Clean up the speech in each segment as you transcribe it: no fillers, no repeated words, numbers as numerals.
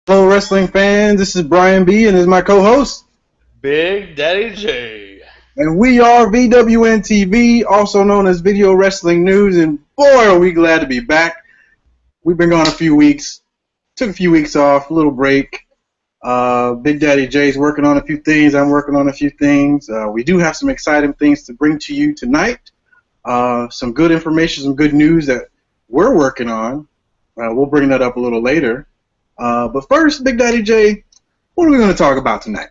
Hello, wrestling fans. This is Brian B, and this is my co-host. Big Daddy J. And we are VWNtv, also known as Video Wrestling News. And boy, are we glad to be back. We've been gone a few weeks. Took a few weeks off, a little break. Big Daddy J's working on a few things. I'm working on a few things. We do have some exciting things to bring to you tonight. Some good information, some good news that we're working on. We'll bring that up a little later. But first, Big Daddy J, what are we going to talk about tonight?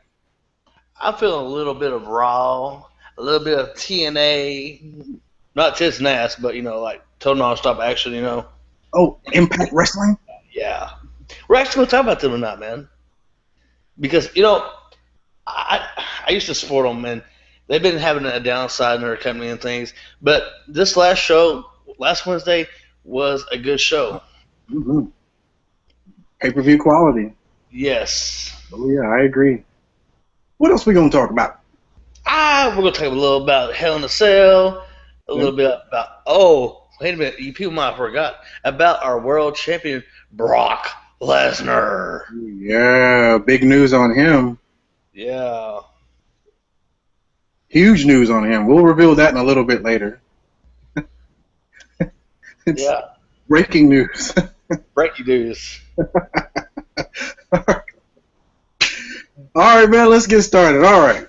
I'm feeling a little bit of Raw, a little bit of TNA, not tits and ass, but like total non-stop action. Oh, Impact Wrestling? Yeah, we're actually going to talk about them or not, man. Because I used to support them, and they've been having a downside in their company and things. But this last show, last Wednesday, was a good show. Mm-hmm. Pay-per-view quality. Yes. Oh, yeah, I agree. What else are we going to talk about? We're going to talk a little about Hell in a Cell, a little bit about, wait a minute, you people might have forgot about our world champion, Brock Lesnar. Yeah, big news on him. Yeah. Huge news on him. We'll reveal that in a little bit later. It's breaking news. Breaking news. All right, man, let's get started. All right.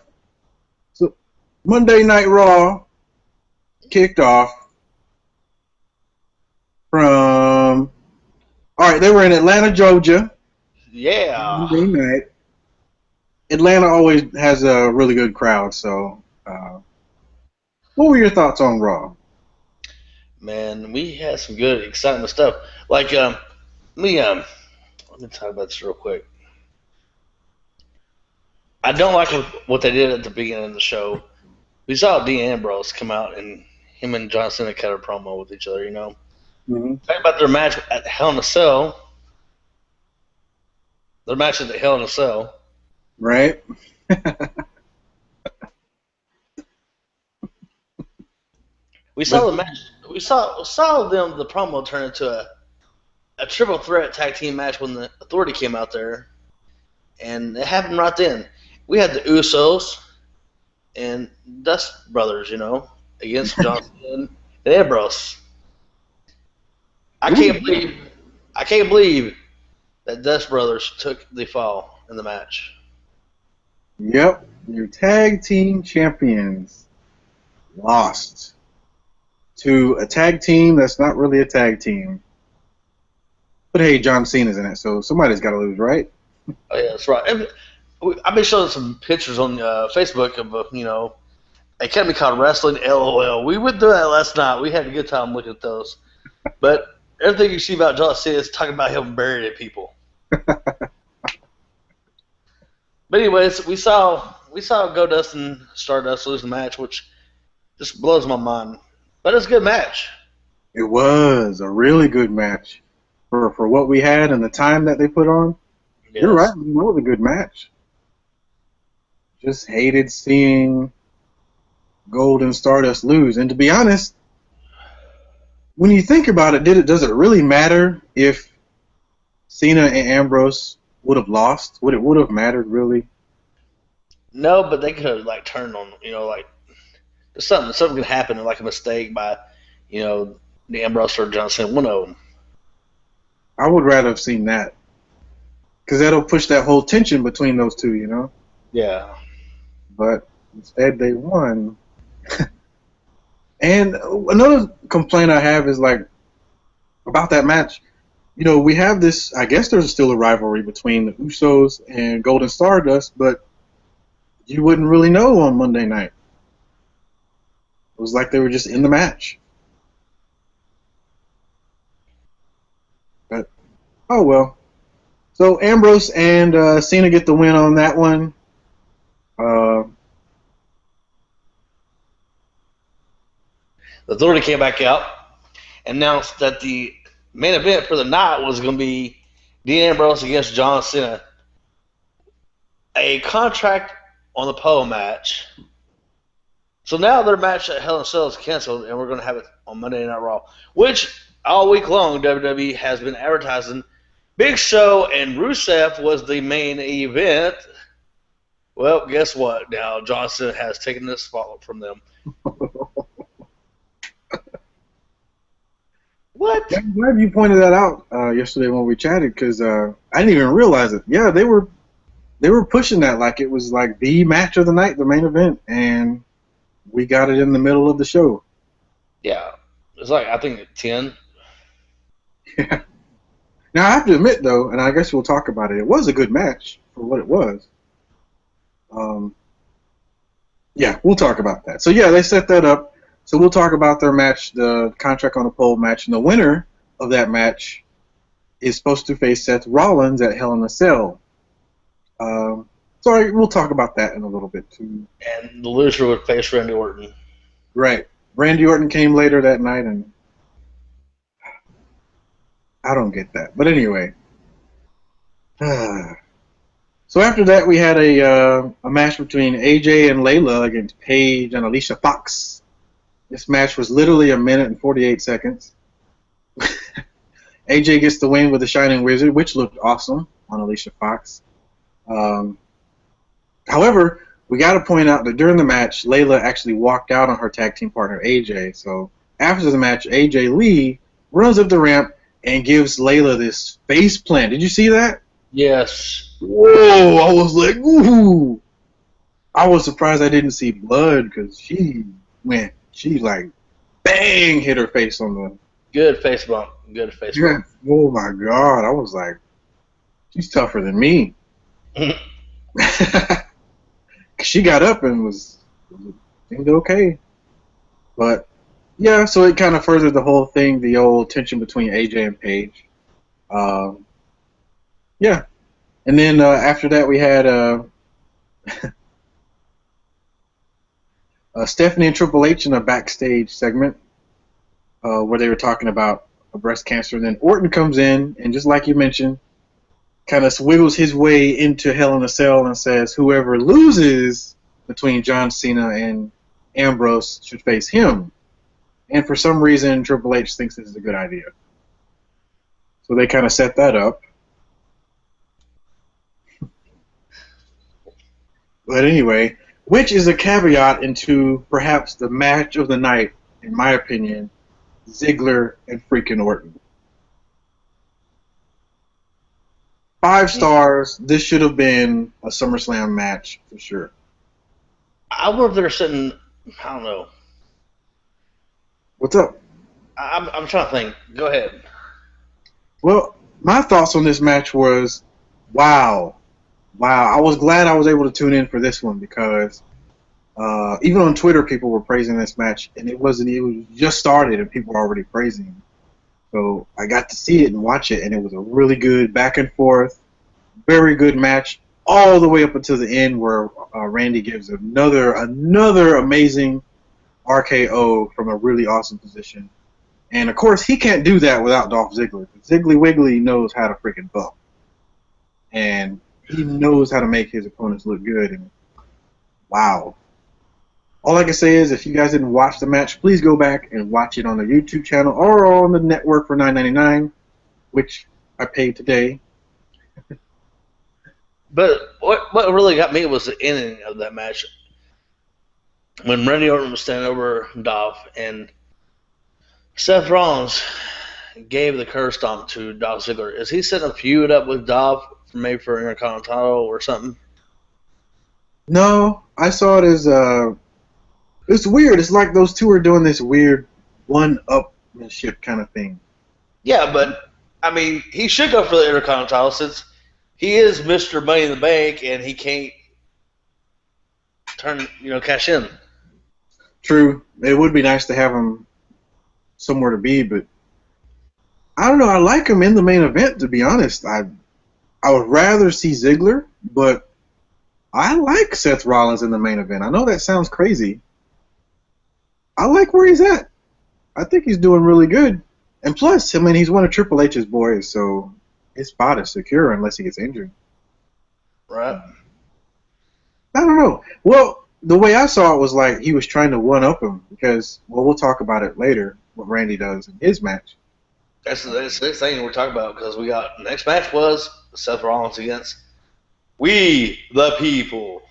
So, Monday Night Raw kicked off from... All right, they were in Atlanta, Georgia. Yeah. Monday night. Atlanta always has a really good crowd, so... what were your thoughts on Raw? Man, we had some good, exciting stuff. Like, let me talk about this real quick. I don't like what they did at the beginning of the show. We saw Dean Ambrose come out, and him and John Cena cut a promo with each other, Mm-hmm. Talk about their match at Hell in a Cell. Their match at the Hell in a Cell. Right? We saw the match. We saw them. The promo turn into a triple threat tag team match when the Authority came out there, and it happened right then. We had the Usos and Dust Brothers, against Johnson and Ambrose. I can't believe that Dust Brothers took the fall in the match. Yep, your tag team champions lost to a tag team that's not really a tag team. But hey, John Cena's in it, so somebody's got to lose, right? Oh yeah, that's right. I've been showing some pictures on Facebook of a company called Wrestling LOL. We went through that last night. We had a good time looking at those. But everything you see about John Cena is talking about him burying people. But anyways, we saw Goldust and Stardust lose the match, which just blows my mind. But it's a good match. It was a really good match for what we had and the time that they put on. Yes. You're right. It was a good match. Just hated seeing Gold and Stardust lose. And to be honest, when you think about it, does it really matter if Cena and Ambrose would have lost? Would it have mattered really? No, but they could have turned on, something could happen, like a mistake by, the Ambrose or Johnson, one of them. I would rather have seen that, because that'll push that whole tension between those two, Yeah. But instead they won. And another complaint I have is about that match. We have this. I guess there's still a rivalry between the Usos and Golden Stardust, but you wouldn't really know on Monday night. It was like they were just in the match. But, oh well. So Ambrose and Cena get the win on that one. The Authority came back out, announced that the main event for the night was going to be Dean Ambrose against John Cena. A contract on the pole match. So now their match at Hell in a Cell is canceled, and we're going to have it on Monday Night Raw, which all week long WWE has been advertising Big Show and Rusev was the main event. Well, guess what? Now Johnson has taken this spot from them. What? I'm glad you pointed that out yesterday when we chatted, because I didn't even realize it. Yeah, they were pushing that like it was like the match of the night, the main event, and we got it in the middle of the show. Yeah, it's like I think 10. Yeah. Now I have to admit though, and I guess we'll talk about it. It was a good match for what it was. Yeah, we'll talk about that. So yeah, they set that up. So we'll talk about their match, the contract on the pole match, and the winner of that match is supposed to face Seth Rollins at Hell in a Cell. So we'll talk about that in a little bit too. And the loser would face Randy Orton. Right. Randy Orton came later that night, and I don't get that. But anyway. So after that, we had a match between AJ and Layla against Paige and Alicia Fox. This match was literally 1 minute and 48 seconds. AJ gets the win with the Shining Wizard, which looked awesome on Alicia Fox. However, we got to point out that during the match, Layla actually walked out on her tag team partner AJ. So after the match, AJ Lee runs up the ramp and gives Layla this face plant. Did you see that? Yes. Whoa! I was like, ooh! I was surprised I didn't see blood because she like, bang, hit her face on the. Good face bump. Good face bump. Oh my God! I was like, she's tougher than me. She got up and seemed okay. But yeah, so it kind of furthered the whole thing, the old tension between AJ and Paige. Yeah. And then after that, we had Stephanie and Triple H in a backstage segment where they were talking about breast cancer. And then Orton comes in, and just like you mentioned, kind of wiggles his way into Hell in a Cell and says whoever loses between John Cena and Ambrose should face him. And for some reason, Triple H thinks this is a good idea. So they kind of set that up. But anyway, which is a caveat into perhaps the match of the night, in my opinion, Ziggler and freaking Orton. 5 stars. This should have been a SummerSlam match for sure. I wonder if they're sitting. I don't know. What's up? I'm trying to think. Go ahead. Well, my thoughts on this match was, wow. I was glad I was able to tune in for this one because even on Twitter, people were praising this match, and it was just started, and people were already praising it. So I got to see it and watch it, and it was a really good back and forth, very good match, all the way up until the end where Randy gives another amazing RKO from a really awesome position. And, of course, he can't do that without Dolph Ziggler. Ziggly Wiggly knows how to freaking bump. And he knows how to make his opponents look good. And wow. All I can say is if you guys didn't watch the match, please go back and watch it on the YouTube channel or on the network for $9.99, which I paid today. But what really got me was the ending of that match. When Randy Orton was standing over Dolph and Seth Rollins gave the curse stomp to Dolph Ziggler. Is he setting a feud up with Dolph maybe for Intercontinental or something? No, I saw it as it's weird. It's like those two are doing this weird one-upmanship kind of thing. Yeah, but I mean, he should go for the Intercontinental since he is Mr. Money in the Bank and he can't cash in. True. It would be nice to have him somewhere to be, but I don't know. I like him in the main event, to be honest. I would rather see Ziggler, but I like Seth Rollins in the main event. I know that sounds crazy. I like where he's at. I think he's doing really good. And plus, I mean, he's one of Triple H's boys, so his spot is secure unless he gets injured. Right. I don't know. Well, the way I saw it was like he was trying to one-up him because, well, we'll talk about it later, what Randy does in his match. That's the next thing we're talking about because we got the next match was Seth Rollins against We the People,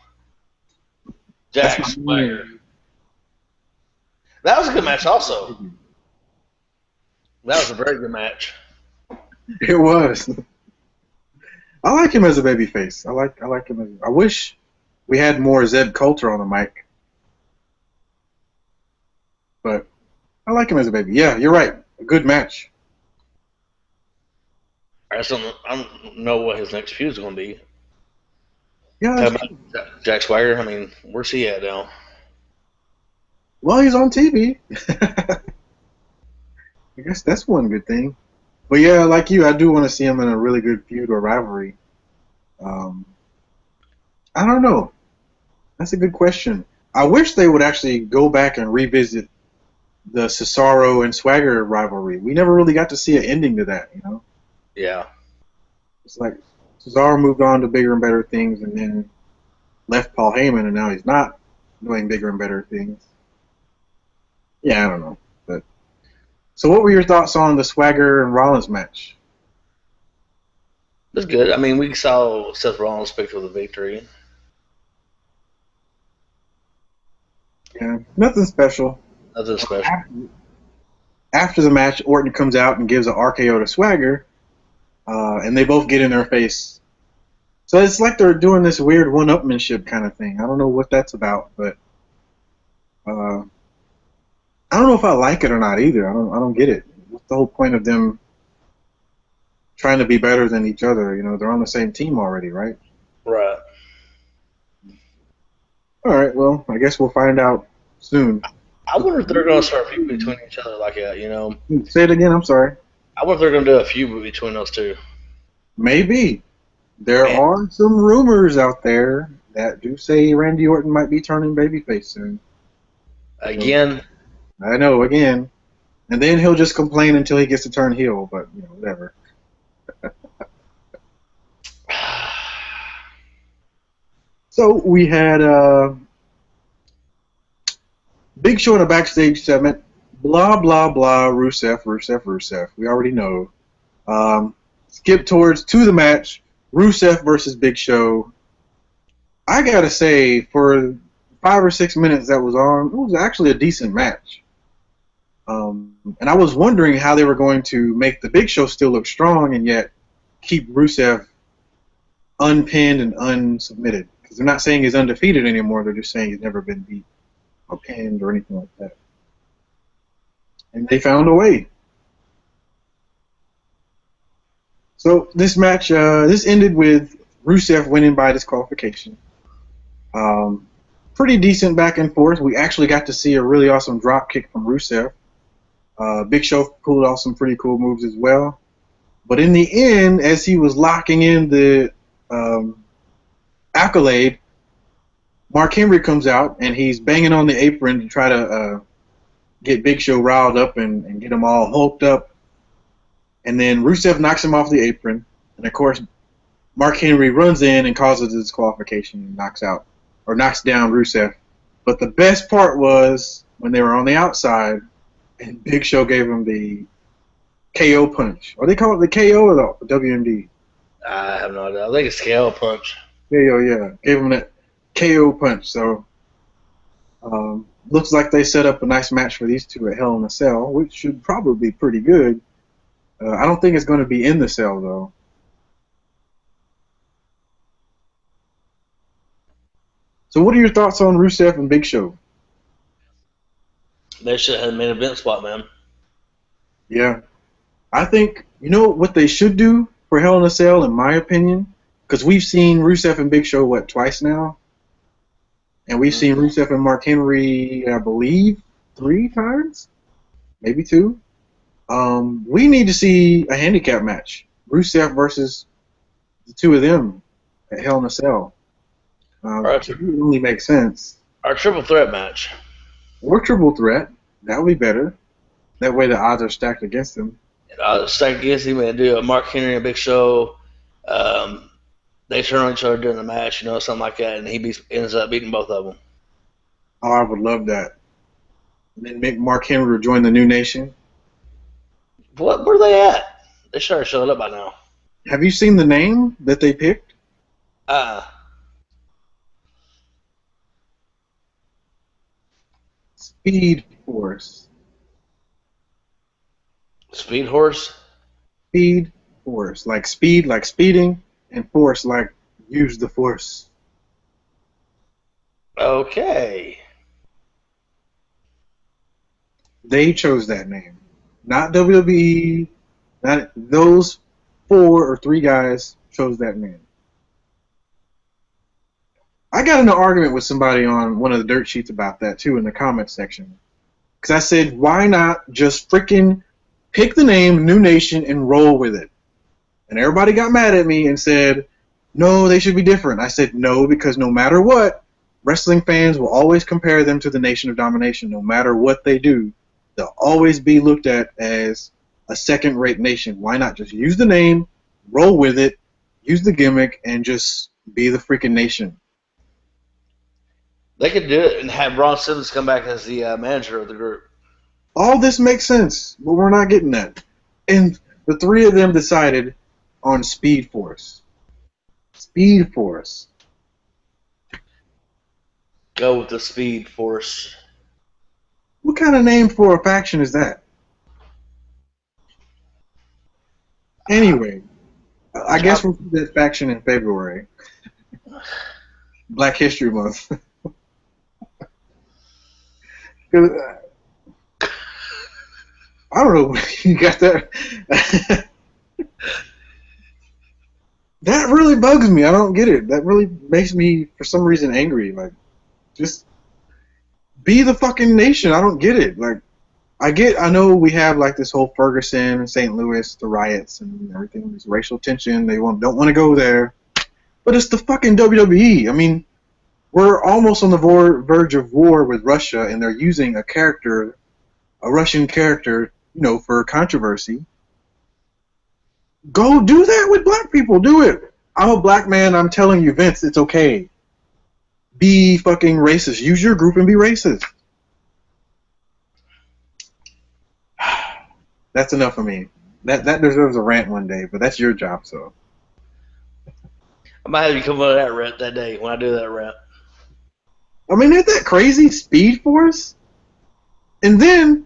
That's Jack my Swagger. man. That was a good match, also. That was a very good match. It was. I like him as a babyface. I like him. I wish we had more Zeb Coulter on the mic, but I like him as a baby. Yeah, you're right. A good match. I don't know what his next feud is going to be. Yeah, that's Talking true. about Jack Swagger, I mean, where's he at now? Well, he's on TV. I guess that's one good thing. But yeah, like you, I do want to see him in a really good feud or rivalry. Um, I don't know. That's a good question. I wish they would actually go back and revisit the Cesaro and Swagger rivalry. We never really got to see an ending to that, you know? Yeah. It's like Cesaro moved on to bigger and better things and then left Paul Heyman, and now he's not doing bigger and better things. Yeah, I don't know. But so what were your thoughts on the Swagger and Rollins match? It was good. I mean, we saw Seth Rollins pick for the victory. Yeah, nothing special. Nothing special. After the match, Orton comes out and gives an RKO to Swagger, and they both get in their face. So it's like they're doing this weird one-upmanship kind of thing. I don't know what that's about, but I don't know if I like it or not either. I don't get it. What's the whole point of them trying to be better than each other? You know, they're on the same team already, right? Right. All right. Well, I guess we'll find out soon. I wonder if they're going to start a feud between each other like that, you know? Say it again. I'm sorry. I wonder if they're going to do a feud between those two. Maybe. There Man. are some rumors out there that do say Randy Orton might be turning babyface soon. Again. I know, again. And then he'll just complain until he gets to turn heel, but, you know, whatever. So we had Big Show in a backstage segment. Blah, blah, blah, Rusev, Rusev, Rusev. We already know. Skip to the match. Rusev versus Big Show. I gotta say, for 5 or 6 minutes that was on, it was actually a decent match. And I was wondering how they were going to make the Big Show still look strong and yet keep Rusev unpinned and unsubmitted. Because they're not saying he's undefeated anymore. They're just saying he's never been beat or pinned or anything like that. And they found a way. So this match, this ended with Rusev winning by disqualification. Pretty decent back and forth. We actually got to see a really awesome drop kick from Rusev. Big Show pulled off some pretty cool moves as well. But in the end, as he was locking in the accolade, Mark Henry comes out and he's banging on the apron to try to get Big Show riled up and get him all hulked up. And then Rusev knocks him off the apron. And of course, Mark Henry runs in and causes a disqualification and knocks down Rusev. But the best part was when they were on the outside and Big Show gave him the KO punch. Or they call it the KO or the WMD? I have no idea. I think it's KO punch. KO, yeah. Gave him that KO punch. So looks like they set up a nice match for these two at Hell in a Cell, which should probably be pretty good. I don't think it's going to be in the cell, though. So what are your thoughts on Rusev and Big Show? They should have made a event spot, man. Yeah. I think, you know what they should do for Hell in a Cell, in my opinion? Because we've seen Rusev and Big Show, twice now? And we've seen Rusev and Mark Henry, I believe, 3 times? Maybe 2? We need to see a handicap match. Rusev versus the 2 of them at Hell in a Cell. It would only make sense. Our triple threat match. Or triple threat. That would be better. That way the odds are stacked against them. Stacked against him and do a Mark Henry and Big Show. They turn on each other during the match, something like that, and he ends up beating both of them. Oh, I would love that. And then make Mark Henry join the New Nation. What were they at? They should have showed up by now. Have you seen the name that they picked? Speed Force. Speed Horse? Speed Force. Like speed, like speeding, and force, like use the force. Okay. They chose that name. Not WWE. Not those 4 or 3 guys chose that name. I got in an argument with somebody on one of the dirt sheets about that too in the comment section. Because I said, why not just freaking pick the name New Nation and roll with it? And everybody got mad at me and said, no, they should be different. I said, no, because no matter what, wrestling fans will always compare them to the Nation of Domination. No matter what they do, they'll always be looked at as a second-rate nation. Why not just use the name, roll with it, use the gimmick, and just be the freaking nation? They could do it and have Ron Simmons come back as the manager of the group. All this makes sense, but we're not getting that. And the 3 of them decided on Speed Force. Speed Force. Go with the Speed Force. What kind of name for a faction is that? Anyway, I guess we'll do that faction in February. Black History Month. I don't know. You got that? That really bugs me. I don't get it. That really makes me, for some reason, angry. Like, just be the fucking nation. I don't get it. Like, I know we have like this whole Ferguson, St. Louis, the riots and everything, this racial tension. They don't want to go there, but it's the fucking WWE. I mean, we're almost on the verge of war with Russia, and they're using a Russian character, for controversy. Go do that with black people. Do it. I'm a black man. I'm telling you, Vince, it's okay. Be fucking racist. Use your group and be racist. That's enough of me. That deserves a rant one day, but that's your job, so. I might have you come on that rant that day when I do that rant. I mean, isn't that crazy? Speed Force? And then,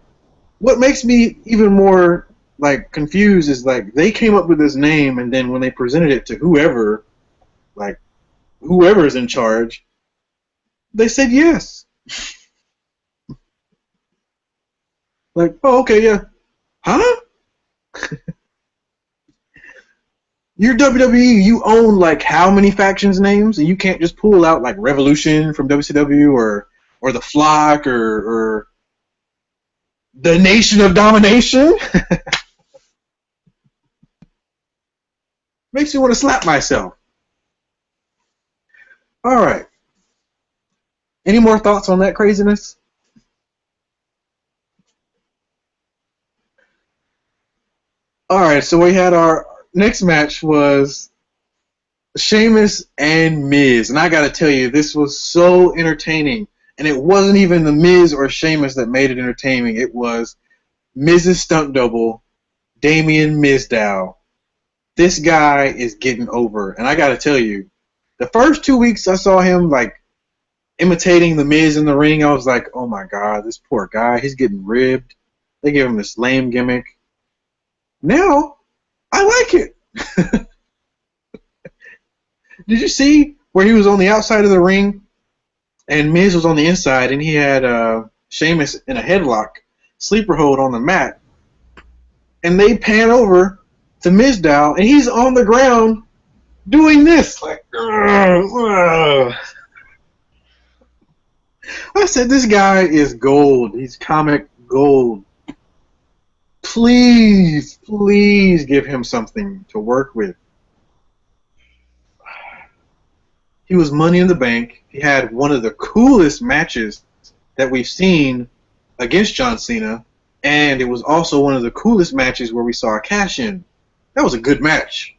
what makes me even more, confused is, they came up with this name, and then when they presented it to whoever's in charge, they said yes. Oh, okay, yeah. Huh? You're WWE, you own how many factions names, and you can't just pull out Revolution from WCW or the Flock or the Nation of Domination. Makes me want to slap myself. All right. Any more thoughts on that craziness? All right, so we had our next match was Sheamus and Miz, and I got to tell you, this was so entertaining. And it wasn't even the Miz or Sheamus that made it entertaining. It was Miz's stunt double, Damien Mizdow. This guy is getting over, and I got to tell you, the first 2 weeks I saw him imitating the Miz in the ring, I was like, oh my god, this poor guy, he's getting ribbed. They give him this lame gimmick. Now, I like it. Did you see where he was on the outside of the ring and Miz was on the inside, and he had Sheamus in a headlock, sleeper hold on the mat, and they pan over to Mizdow, and he's on the ground doing this, I said, this guy is gold. He's comic gold. Please, please give him something to work with. He was Money in the Bank. He had one of the coolest matches that we've seen against John Cena, and it was also one of the coolest matches where we saw a cash-in. That was a good match.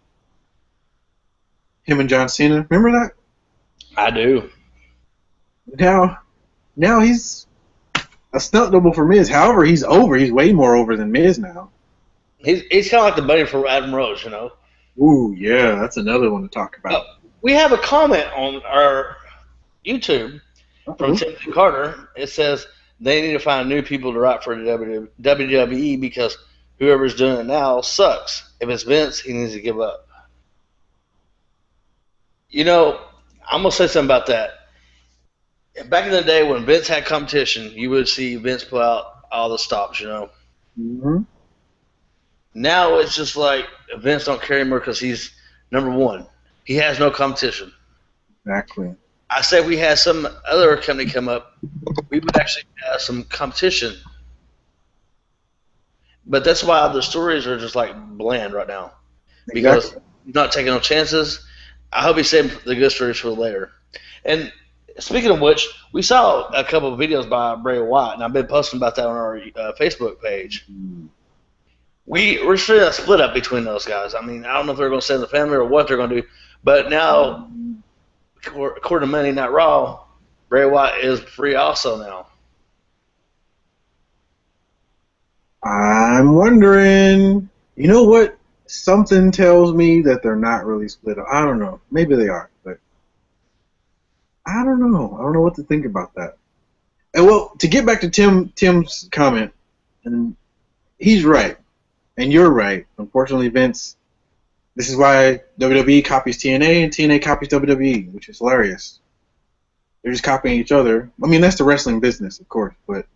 Him and John Cena, remember that? I do. Now he's a stunt double for Miz. However, he's over. He's way more over than Miz now. He's kind of like the buddy for Adam Rose, you know. Ooh, yeah, that's another one to talk about. We have a comment on our YouTube from Uh-oh. Timothy Carter. It says they need to find new people to write for the WWE because whoever's doing it now sucks. If it's Vince, he needs to give up. You know, I'm gonna say something about that. Back in the day when Vince had competition, you would see Vince pull out all the stops. You know. Mm-hmm. Now it's just like Vince don't care anymore because he's number one. He has no competition. Exactly. I say if we had some other company come up, we would actually have some competition. But that's why the stories are just like bland right now because Exactly. he's not taking no chances. I hope he saved the good stories for later. And speaking of which, we saw a couple of videos by Bray Wyatt, and I've been posting about that on our Facebook page. We're seeing a split up between those guys. I mean, I don't know if they're going to stay in the family or what they're going to do, but now, according to Monday Night Raw, Bray Wyatt is free also now. I'm wondering, you know what? Something tells me that they're not really split up. I don't know. Maybe they are, but I don't know. I don't know what to think about that. And well, to get back to Tim's comment, and he's right, and you're right. Unfortunately, Vince, this is why WWE copies TNA and TNA copies WWE, which is hilarious. They're just copying each other. I mean, that's the wrestling business, of course, but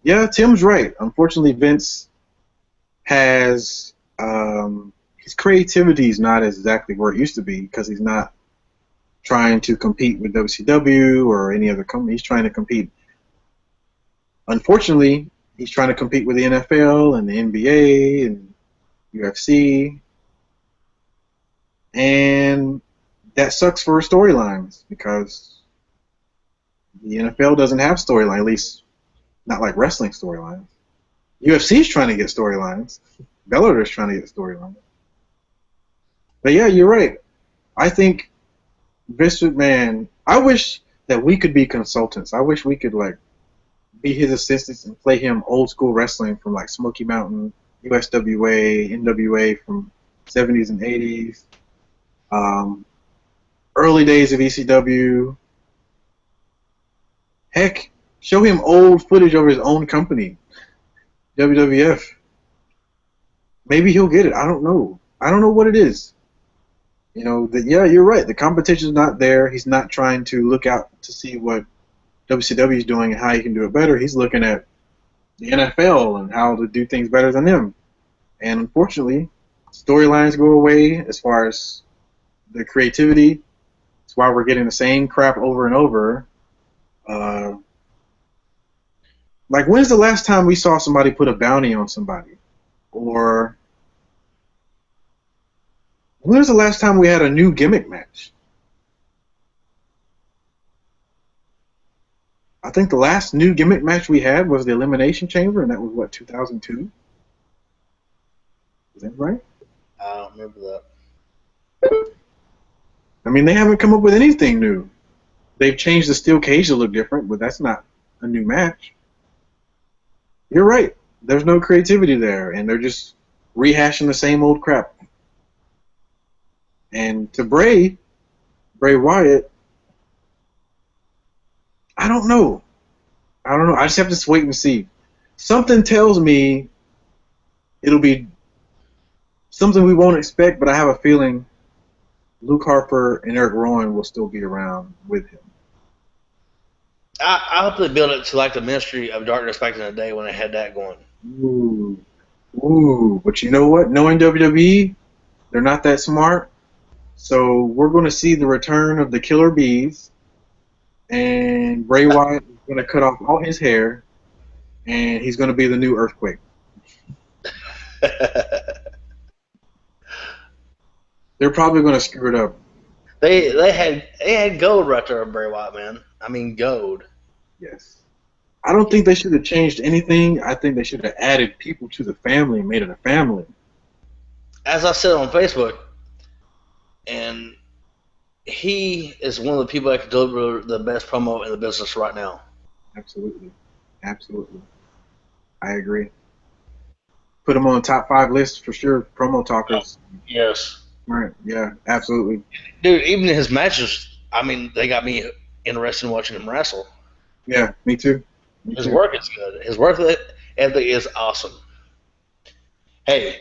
yeah, Tim's right. Unfortunately, Vince has his creativity is not exactly where it used to be because he's not trying to compete with WCW or any other company. He's trying to compete. Unfortunately, he's trying to compete with the NFL and the NBA and UFC, and that sucks for storylines because the NFL doesn't have storyline, at least not like wrestling storylines. UFC's trying to get storylines. Bellator's trying to get storylines. But yeah, you're right. I think Vince McMahon, I wish that we could be consultants. I wish we could like be his assistants and play him old school wrestling from like Smoky Mountain, USWA, NWA from 70s and 80s, early days of ECW. Heck, show him old footage of his own company, WWF. Maybe he'll get it. I don't know. I don't know what it is. You know, yeah, you're right. The competition's not there. He's not trying to look out to see what WCW is doing and how he can do it better. He's looking at the NFL and how to do things better than them. And unfortunately, storylines go away as far as the creativity. That's why we're getting the same crap over and over. Like, when's the last time we saw somebody put a bounty on somebody? Or when was the last time we had a new gimmick match? I think the last new gimmick match we had was the Elimination Chamber, and that was, what, 2002? Is that right? I don't remember that. I mean, they haven't come up with anything new. They've changed the steel cage to look different, but that's not a new match. You're right. There's no creativity there, and they're just rehashing the same old crap. And to Bray Wyatt, I don't know. I just have to wait and see. Something tells me it'll be something we won't expect, but I have a feeling Luke Harper and Eric Rowan will still be around with him. I hope they build it to like the Ministry of Darkness back in the day when they had that going. Ooh. But you know what? Knowing WWE, they're not that smart. So we're going to see the return of the Killer Bees, and Bray Wyatt is going to cut off all his hair, and he's going to be the new Earthquake. They're probably going to screw it up. They had gold right there on Bray Wyatt, man. I mean, gold. Yes. I don't think they should have changed anything. I think they should have added people to the family and made it a family. As I said on Facebook, and he is one of the people that can deliver the best promo in the business right now. Absolutely. I agree. put him on top 5 list for sure. Promo talkers. Yes. Right. Yeah. Absolutely. Dude, even his matches, I mean, they got me interested in watching him wrestle. Yeah. Me too. His work is good. His work ethic is awesome. Hey.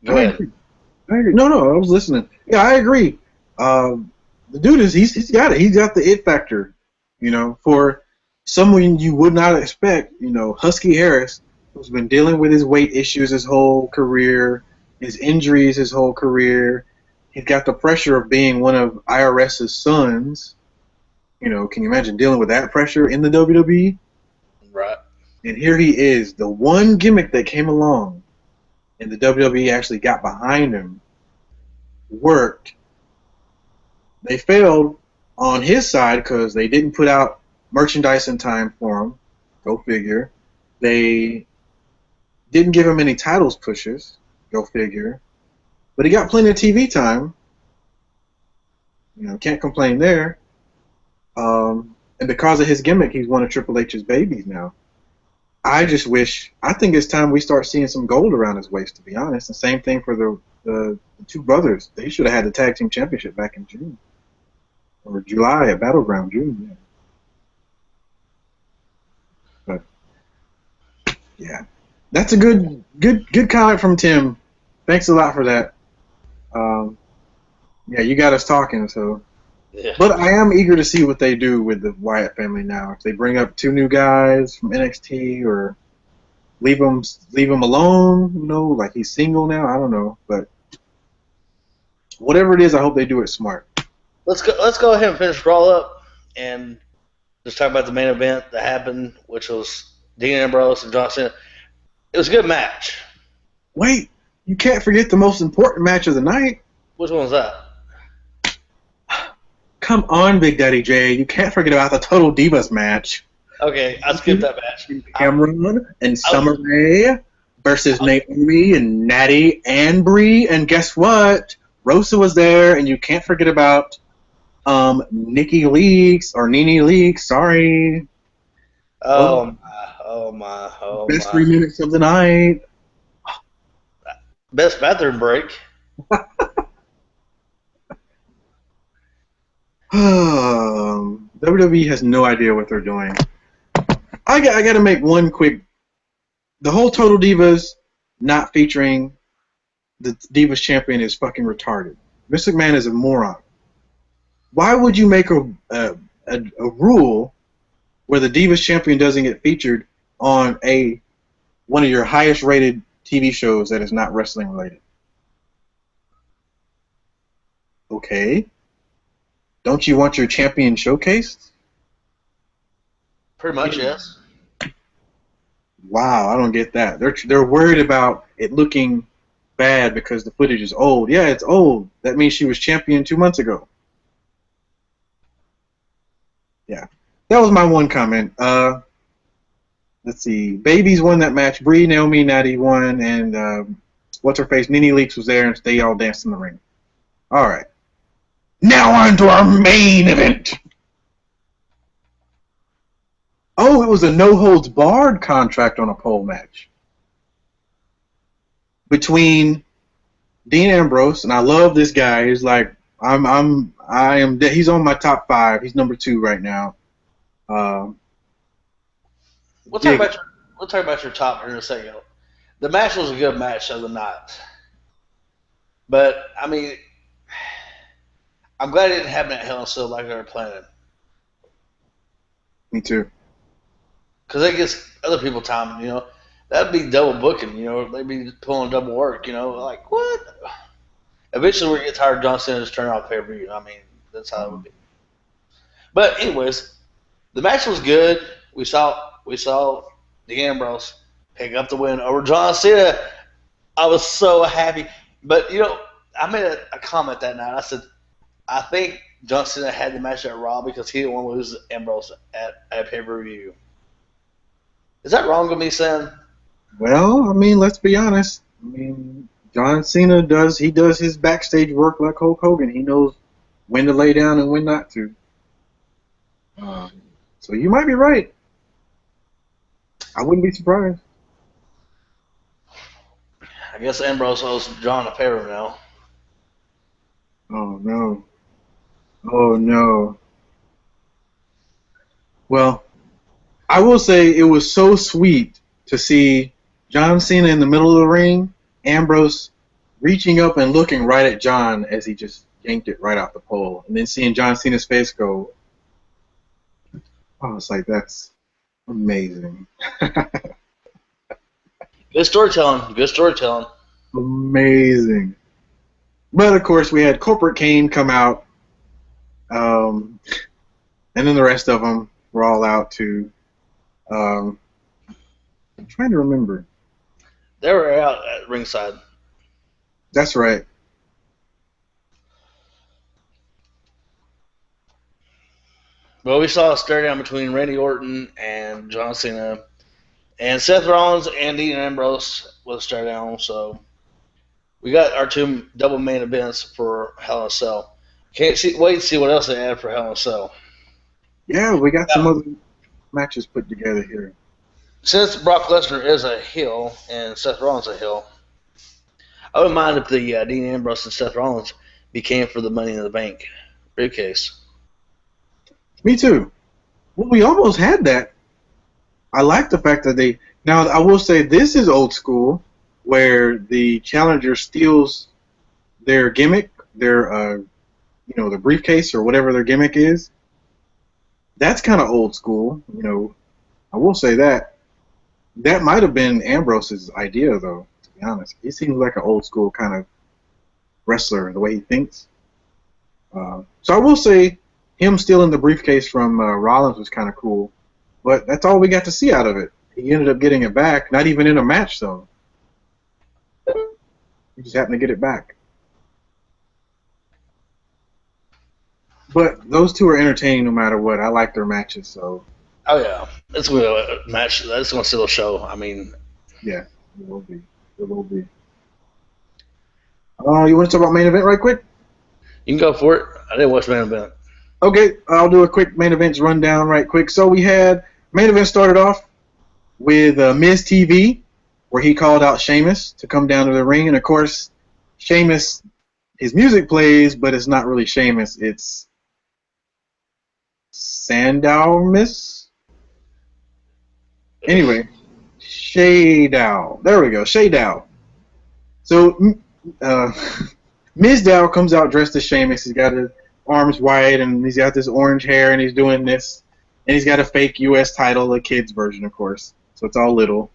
Go ahead. I agree. No, I was listening. Yeah, I agree. The dude he's got it. He's got the it factor. You know, for someone you would not expect. You know, Husky Harris, who's been dealing with his weight issues his whole career, his injuries his whole career. He's got the pressure of being one of IRS's sons. You know, can you imagine dealing with that pressure in the WWE? Right. And here he is, the one gimmick that came along, and the WWE actually got behind him, worked. They failed on his side because they didn't put out merchandise in time for him. Go figure. They didn't give him any titles pushes. Go figure. But he got plenty of TV time. You know, can't complain there. And because of his gimmick, he's one of Triple H's babies now. I think it's time we start seeing some gold around his waist, to be honest. The same thing for the two brothers. They should have had the Tag Team Championship back in June. Or July at Battleground, June, yeah. But, yeah. That's a good comment from Tim. Thanks a lot for that. Yeah, you got us talking, so... Yeah. But I am eager to see what they do with the Wyatt family now. If they bring up 2 new guys from NXT or leave him alone, you know, like he's single now. I don't know, but whatever it is, I hope they do it smart. Let's go ahead and finish Raw up and just talk about the main event that happened, which was Dean Ambrose and John Cena. It was a good match. Wait, you can't forget the most important match of the night. Which one was that? Come on, Big Daddy J. You can't forget about the Total Divas match. Okay, I skipped that match. Cameron and Summer Rae versus Naomi and Natty and Brie. And guess what? Rosa was there, and you can't forget about Nikki Leakes or Nene Leakes. Sorry. Oh my. Best 3 minutes of the night. Best bathroom break. WWE has no idea what they're doing. I got to make one quick. The whole Total Divas not featuring the Divas champion is fucking retarded. Vince McMahon is a moron. Why would you make a rule where the Divas champion doesn't get featured on one of your highest rated TV shows that is not wrestling related? Okay. Don't you want your champion showcased? Pretty much, yes. Wow, I don't get that. They're worried about it looking bad because the footage is old. Yeah, it's old. That means she was champion 2 months ago. Yeah, that was my one comment. Let's see. Babies won that match. Brie, Naomi, Natty won, and what's her face? Nene Leakes was there, and they all danced in the ring. All right. Now on to our main event. Oh, it was a no-holds-barred contract on a pole match between Dean Ambrose, and I love this guy. He's like, he's on my top 5. He's number 2 right now. We'll talk about your top in a second. The match was a good match of the night, but I mean, I'm glad it didn't happen at Hell in a Cell like they were planning. Me too. Because that gives other people time, you know. That'd be double booking, you know. They'd be pulling double work, you know. Like, what? Eventually, we're going to get tired of John Cena just turning off pay-per-view. I mean, that's how it would be. But anyways, the match was good. We saw Dean Ambrose pick up the win over John Cena. I was so happy. But, you know, I made a comment that night. I said, I think John Cena had the match at Raw because he didn't want to lose Ambrose at pay-per-view. Is that wrong with me saying? Well, I mean, let's be honest. I mean, John Cena does his backstage work like Hulk Hogan. He knows when to lay down and when not to. So you might be right. I wouldn't be surprised. I guess Ambrose owes John a favor now. Oh no. Oh no. Well, I will say it was so sweet to see John Cena in the middle of the ring, Ambrose reaching up and looking right at John as he just yanked it right off the pole, and then seeing John Cena's face go. I was like, that's amazing. Good storytelling. Good storytelling. Amazing. But of course, we had Corporate Kane come out, and then the rest of them were all out too. I'm trying to remember. They were out at ringside. That's right. Well, we saw a stare down between Randy Orton and John Cena, and Seth Rollins and Dean Ambrose was a stare down. So we got our two double main events for Hell in a Cell. Wait to see what else they add for Hell in a Cell. Yeah, we got some other matches put together here. Since Brock Lesnar is a heel and Seth Rollins a heel, I wouldn't mind if the Dean Ambrose and Seth Rollins became for the Money in the Bank briefcase. Me too. Well, we almost had that. I like the fact that they. Now, I will say this is old school, where the challenger steals their gimmick, their their briefcase or whatever their gimmick is. That's kind of old school. I will say that. That might have been Ambrose's idea, though. To be honest, he seems like an old school kind of wrestler, the way he thinks. So I will say him stealing the briefcase from Rollins was kind of cool, but that's all we got to see out of it. He ended up getting it back, not even in a match, though. He just happened to get it back. But those two are entertaining no matter what. I like their matches, so. Oh yeah, it's going to be a match. That's going to steal a show. I mean, yeah, it will be. It will be. You want to talk about main event right quick? You can go for it. I didn't watch main event. Okay, I'll do a quick main events rundown right quick. So we had main event started off with Miz TV, where he called out Sheamus to come down to the ring, and of course, Sheamus, his music plays, but it's not really Sheamus. It's Sandow Miss. Anyway, Shadow. There we go, Shadow. So Miz Dow comes out dressed as Sheamus. He's got his arms wide, and he's got this orange hair, and he's doing this. And he's got a fake U.S. title, a kid's version, of course. So it's all little.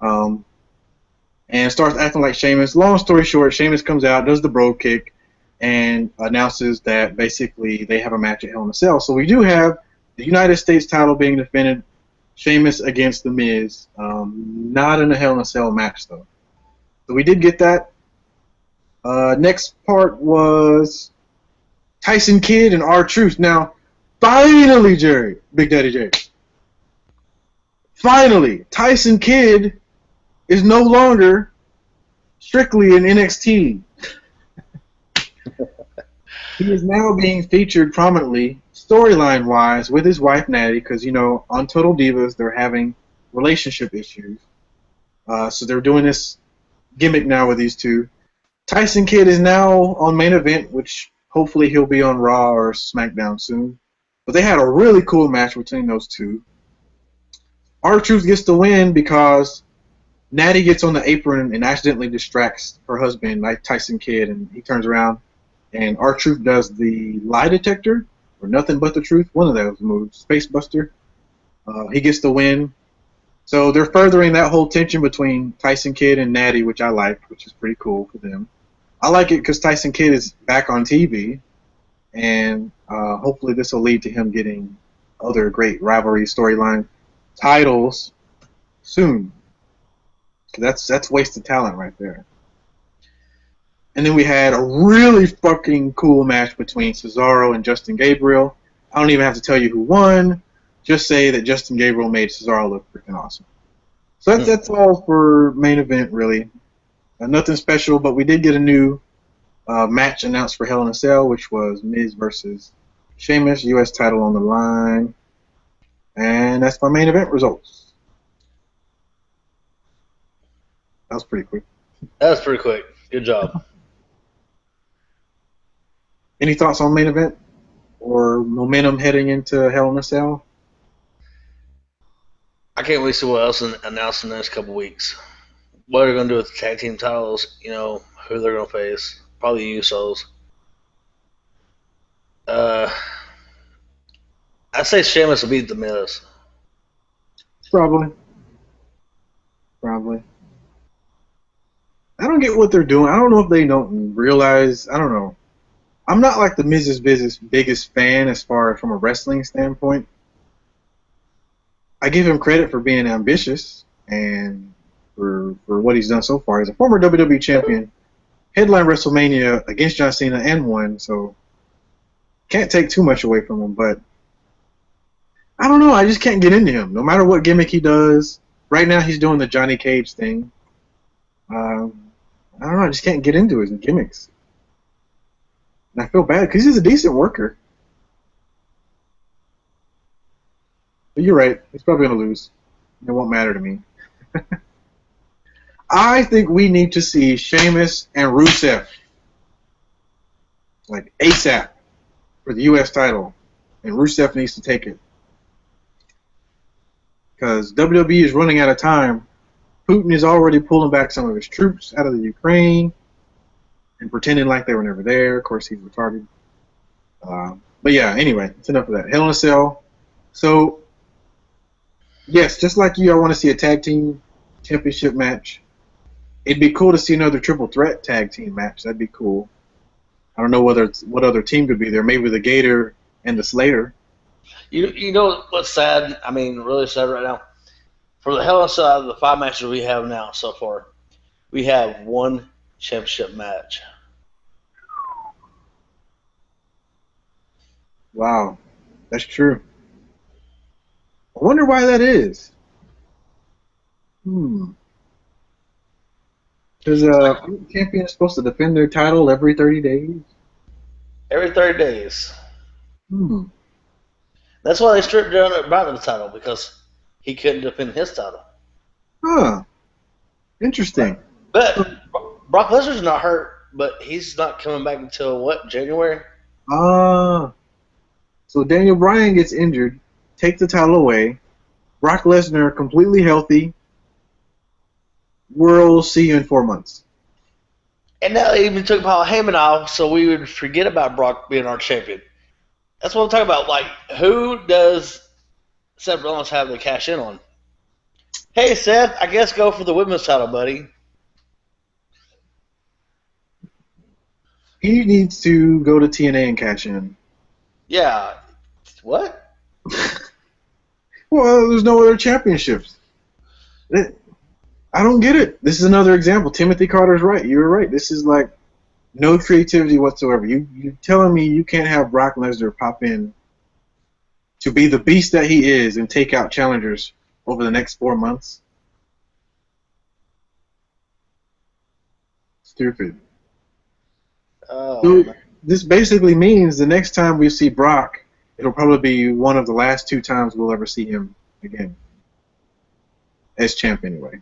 And starts acting like Sheamus. Long story short, Sheamus comes out, does the bro kick, and announces that basically they have a match at Hell in a Cell. So we do have the United States title being defended, Sheamus against The Miz. Not in a Hell in a Cell match, though. So we did get that. Next part was Tyson Kidd and R-Truth. Now, finally, Jerry, Big Daddy Jerry, finally, Tyson Kidd is no longer strictly in NXT. He is now being featured prominently, storyline-wise, with his wife, Natty, because, on Total Divas, they're having relationship issues. So they're doing this gimmick now with these two. Tyson Kidd is now on main event, which hopefully he'll be on Raw or SmackDown soon. But they had a really cool match between those two. R-Truth gets the win because Natty gets on the apron and accidentally distracts her husband, like Tyson Kidd, and he turns around, and R-Truth does the lie detector, or nothing but the truth, one of those moves, Space Buster. He gets the win. So they're furthering that whole tension between Tyson Kidd and Natty, which I like, which is pretty cool for them. I like it because Tyson Kidd is back on TV, and hopefully this will lead to him getting other great rivalry storyline titles soon. That's wasted talent right there. And then we had a really fucking cool match between Cesaro and Justin Gabriel. I don't even have to tell you who won. Just say that Justin Gabriel made Cesaro look freaking awesome. So that's all for main event, really. Nothing special, but we did get a new match announced for Hell in a Cell, which was Miz versus Sheamus, U.S. title on the line. And that's my main event results. That was pretty quick. That was pretty quick. Good job. Any thoughts on main event or momentum heading into Hell in a Cell? I can't wait to see what else announced in the next couple weeks. What they're going to do with the tag team titles, who they're going to face. Probably the Usos. I'd say Sheamus will beat The Miz. Probably. I don't get what they're doing. I don't know if they don't realize. I don't know. I'm not like the Miz's biggest fan as far as from a wrestling standpoint. I give him credit for being ambitious and for what he's done so far. He's a former WWE champion, headlined WrestleMania against John Cena and won, so can't take too much away from him. But I don't know. I just can't get into him. No matter what gimmick he does. Right now he's doing the Johnny Cage thing. I don't know. I just can't get into his gimmicks. And I feel bad because he's a decent worker. But you're right. He's probably going to lose. It won't matter to me. I think we need to see Sheamus and Rusev like ASAP for the U.S. title. And Rusev needs to take it. Because WWE is running out of time. Putin is already pulling back some of his troops out of the Ukraine and pretending like they were never there. Of course, he's retarded. But yeah, anyway, it's enough of that. Hell in a Cell. So, yes, just like you, I want to see a tag team championship match. It'd be cool to see another triple threat tag team match. That'd be cool. I don't know what other team could be there. Maybe the Gator and the Slater. You know what's sad? I mean, really sad right now? For the Hell in a Cell, out of the 5 matches we have now so far, we have 1 championship match. Wow, that's true. I wonder why that is. Because champion is supposed to defend their title every 30 days? Every 30 days. That's why they stripped down Brown of the title, because he couldn't defend his title. Huh. Interesting. But Brock Lesnar's not hurt, but he's not coming back until, what, January? So Daniel Bryan gets injured, take the title away. Brock Lesnar completely healthy. We'll see you in 4 months. And now they even took Paul Heyman off, so we would forget about Brock being our champion. That's what I'm talking about. Like, who does Seth Rollins have to cash in on? Hey, Seth, I guess go for the women's title, buddy. He needs to go to TNA and cash in. Yeah. What? Well, there's no other championships. I don't get it. This is another example. Timothy Carter's right. You were right. This is like no creativity whatsoever. You're telling me you can't have Brock Lesnar pop in to be the beast that he is and take out challengers over the next 4 months? Stupid. Oh, So this basically means the next time we see Brock, it'll probably be one of the last 2 times we'll ever see him again. As champ, anyway.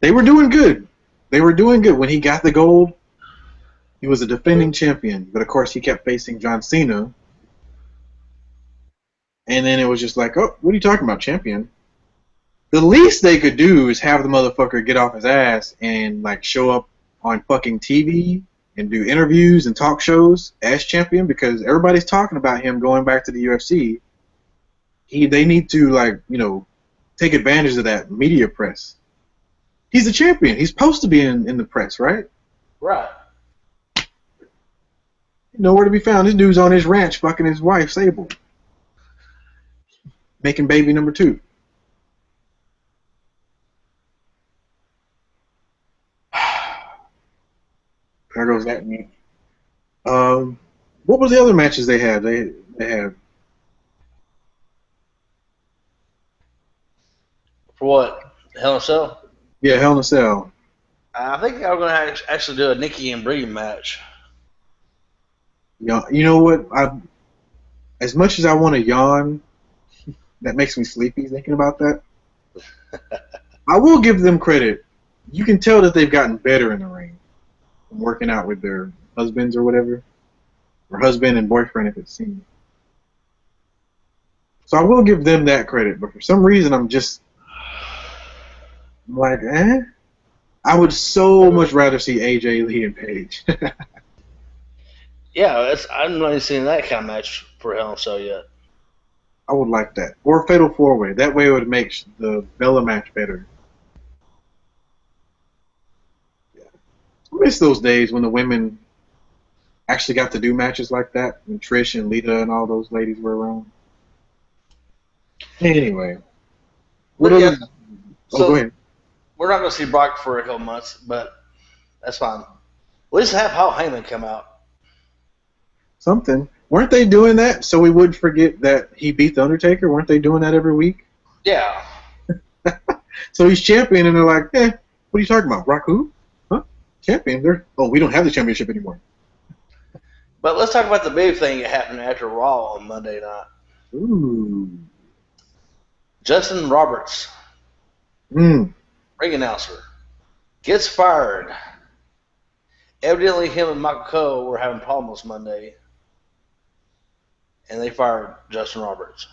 They were doing good. When he got the gold, he was a defending champion. But, of course, he kept facing John Cena. And then it was just like, oh, what are you talking about, champion? The least they could do is have the motherfucker get off his ass and, like, show up on fucking TV and do interviews and talk shows as champion, because everybody's talking about him going back to the UFC. They need to, like, take advantage of that media press. He's a champion. He's supposed to be in the press, right? right. Nowhere to be found. This dude's on his ranch fucking his wife, Sable. Making baby number 2. There goes that meat. What were the other matches they had? They had. For what? Hell in a Cell? Yeah, Hell in a Cell. I think I'm going to actually do a Nikki and Brie match. You know what? As much as I want to yawn, that makes me sleepy thinking about that. I will give them credit. You can tell that they've gotten better in the ring, from working out with their husbands or whatever, or husband and boyfriend if it's senior. So I will give them that credit, but for some reason I'm like, eh? I would so much rather see AJ Lee and Paige. Yeah, I'm not even seeing that kind of match for Hell in a Cell yet. I would like that. Or Fatal 4-Way. That way it would make the Bella match better. Yeah. I miss those days when the women actually got to do matches like that, when Trish and Lita and all those ladies were around. Anyway. What Yeah, other... so go ahead. we're not going to see Brock for a couple months, but that's fine. At least have Paul Heyman come out. Something. Weren't they doing that so we wouldn't forget that he beat The Undertaker? Weren't they doing that every week? Yeah. So he's champion, and they're like, what are you talking about? Brock who? Huh? Champion? We don't have the championship anymore. But let's talk about the big thing that happened after Raw on Monday night. Ooh. Justin Roberts, ring announcer, gets fired. Evidently, him and Michael Cole were having problems Monday, and they fired Justin Roberts.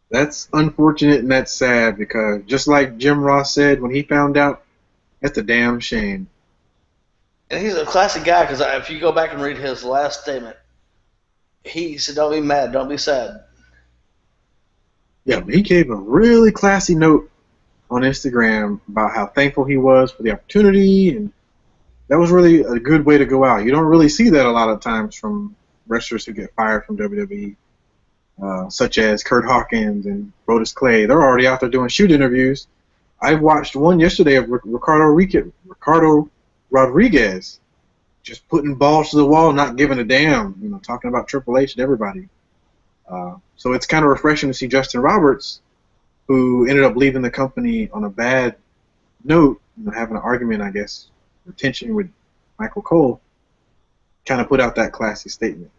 That's unfortunate and that's sad because just like Jim Ross said when he found out, that's a damn shame. And he's a classic guy because if you go back and read his last statement, he said, "Don't be mad, don't be sad." Yeah, but he gave a really classy note on Instagram about how thankful he was for the opportunity, and that was really a good way to go out. You don't really see that a lot of times from wrestlers who get fired from WWE, such as Kurt Hawkins and Brodus Clay. They're already out there doing shoot interviews. I watched one yesterday of Ricardo Rodriguez just putting balls to the wall, not giving a damn, talking about Triple H and everybody. So it's kind of refreshing to see Justin Roberts, who ended up leaving the company on a bad note, having an argument, I guess, tension with Michael Cole, kind of put out that classy statement.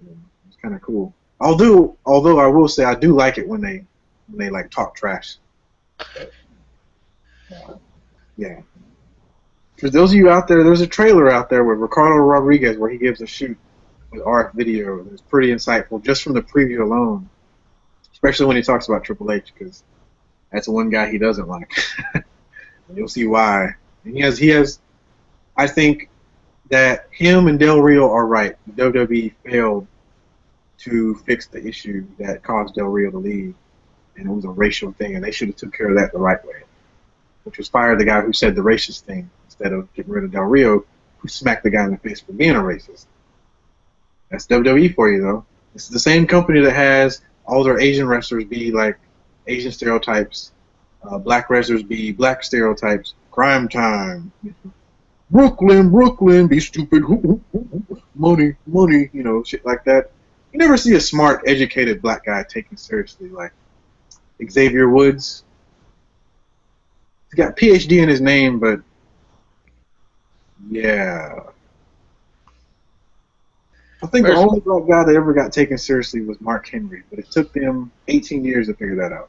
It's kind of cool. Although I will say I do like it when they like talk trash. Yeah. For those of you out there, there's a trailer out there with Ricardo Rodriguez where he gives a shoot with RF video. It's pretty insightful just from the preview alone, especially when he talks about Triple H, because that's one guy he doesn't like. You'll see why. And he has. I think that him and Del Rio are right. WWE failed to fix the issue that caused Del Rio to leave, and it was a racial thing, and they should have took care of that the right way, which was fire the guy who said the racist thing instead of getting rid of Del Rio, who smacked the guy in the face for being a racist. That's WWE for you, though. This is the same company that has all their Asian wrestlers be like Asian stereotypes, black wrestlers be black stereotypes, crime time, Brooklyn, be stupid, money, shit like that. You never see a smart, educated black guy taken seriously like Xavier Woods. He's got PhD in his name, but yeah. I think the only black guy that ever got taken seriously was Mark Henry, but it took them 18 years to figure that out.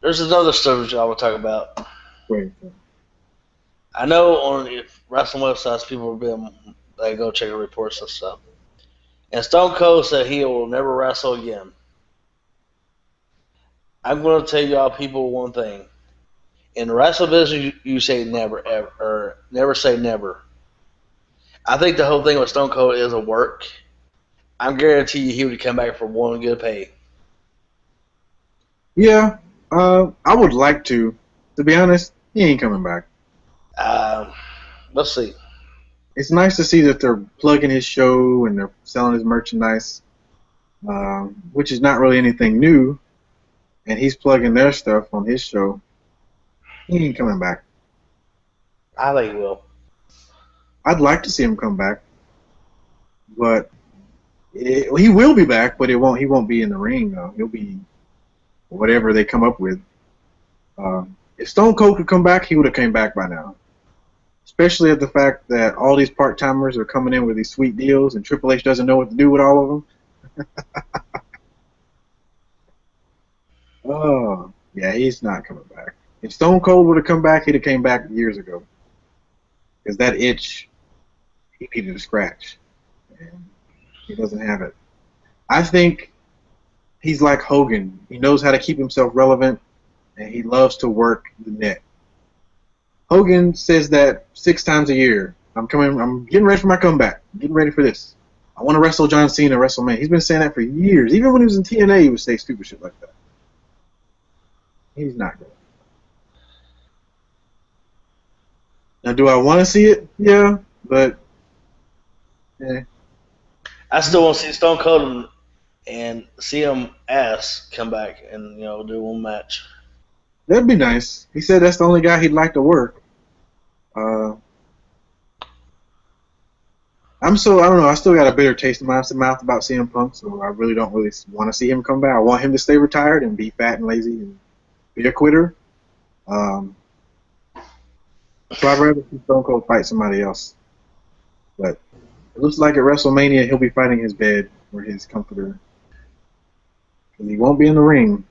There's another story I will talk about. Wait. I know on wrestling websites, people they go check the reports and stuff. And Stone Cold said he will never wrestle again. I'm going to tell y'all people one thing. In the wrestling business, you say never, ever, or never say never. I think the whole thing with Stone Cold is a work. I'm guarantee you he would come back for one good pay. Yeah, I would like to. To be honest, he ain't coming back. Let's see. It's nice to see that they're plugging his show and they're selling his merchandise, which is not really anything new. And he's plugging their stuff on his show. He ain't coming back. I think he will. I'd like to see him come back, but he will be back. But he won't be in the ring though. He'll be whatever they come up with. If Stone Cold could come back, he would have came back by now. Especially at the fact that all these part-timers are coming in with these sweet deals, and Triple H doesn't know what to do with all of them. Oh, yeah, he's not coming back. If Stone Cold would have come back, he'd have came back years ago. Because that itch, he needed to scratch. And he doesn't have it. I think he's like Hogan. He knows how to keep himself relevant, and he loves to work the net. Hogan says that 6 times a year. I'm getting ready for my comeback. I'm getting ready for this. I want to wrestle John Cena at WrestleMania. He's been saying that for years. Even when he was in TNA, he would say stupid shit like that. He's not good. Now, do I want to see it? Yeah, but I still want to see Stone Cold and see him ass come back and do one match. that'd be nice. He said that's the only guy he'd like to work. I don't know. I still got a bitter taste in my mouth about CM Punk, so I really don't really want to see him come back. I want him to stay retired and be fat and lazy and be a quitter. So I'd rather see Stone Cold fight somebody else. But it looks like at WrestleMania he'll be fighting his bed or his comforter. Because he won't be in the ring.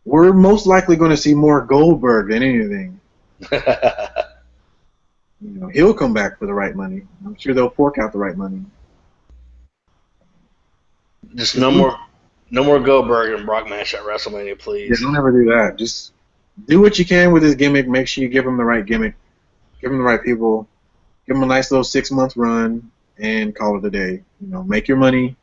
We're most likely going to see more Goldberg than anything. He'll come back for the right money. I'm sure they'll fork out the right money. Just no more Goldberg and Brock match at WrestleMania, please. Yeah, don't ever do that. Just do what you can with his gimmick. Make sure you give him the right gimmick. Give him the right people. Give him a nice little 6-month run and call it a day. Make your money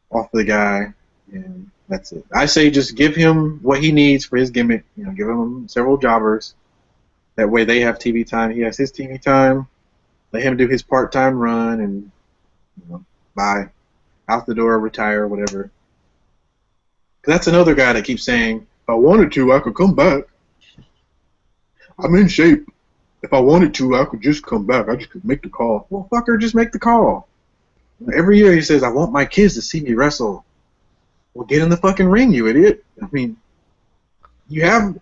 off the guy, and that's it. I say just give him what he needs for his gimmick. Give him several jobbers. That way they have TV time. He has his TV time. Let him do his part-time run and bye. Out the door, retire, whatever. 'Cause that's another guy that keeps saying, if I wanted to, I could come back. I'm in shape. If I wanted to, I could just come back. I just could make the call. Well, fucker, just make the call. Every year he says, I want my kids to see me wrestle. Well, get in the fucking ring, you idiot. I mean, you have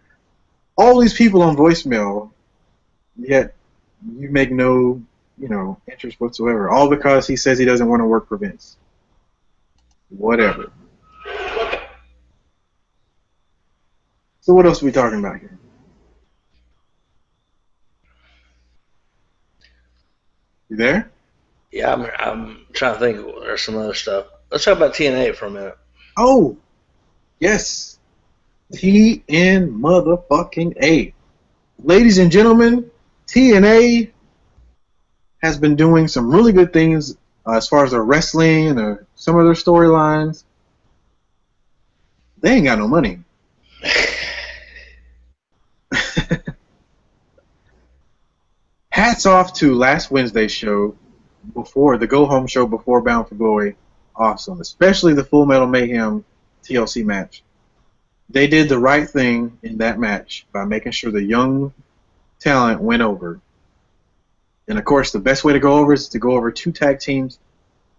all these people on voicemail, yet you make no, interest whatsoever. All because he says he doesn't want to work for Vince. Whatever. So what else are we talking about here? You there? Yeah, I'm trying to think. There's some other stuff. Let's talk about TNA for a minute. Oh, yes. TN motherfucking A. Ladies and gentlemen, TNA has been doing some really good things as far as their wrestling and some of their storylines. They ain't got no money. Hats off to last Wednesday's show, before the go-home show before Bound for Glory. Awesome. Especially the Full Metal Mayhem TLC match. They did the right thing in that match by making sure the young talent went over. And, of course, the best way to go over is to go over 2 tag teams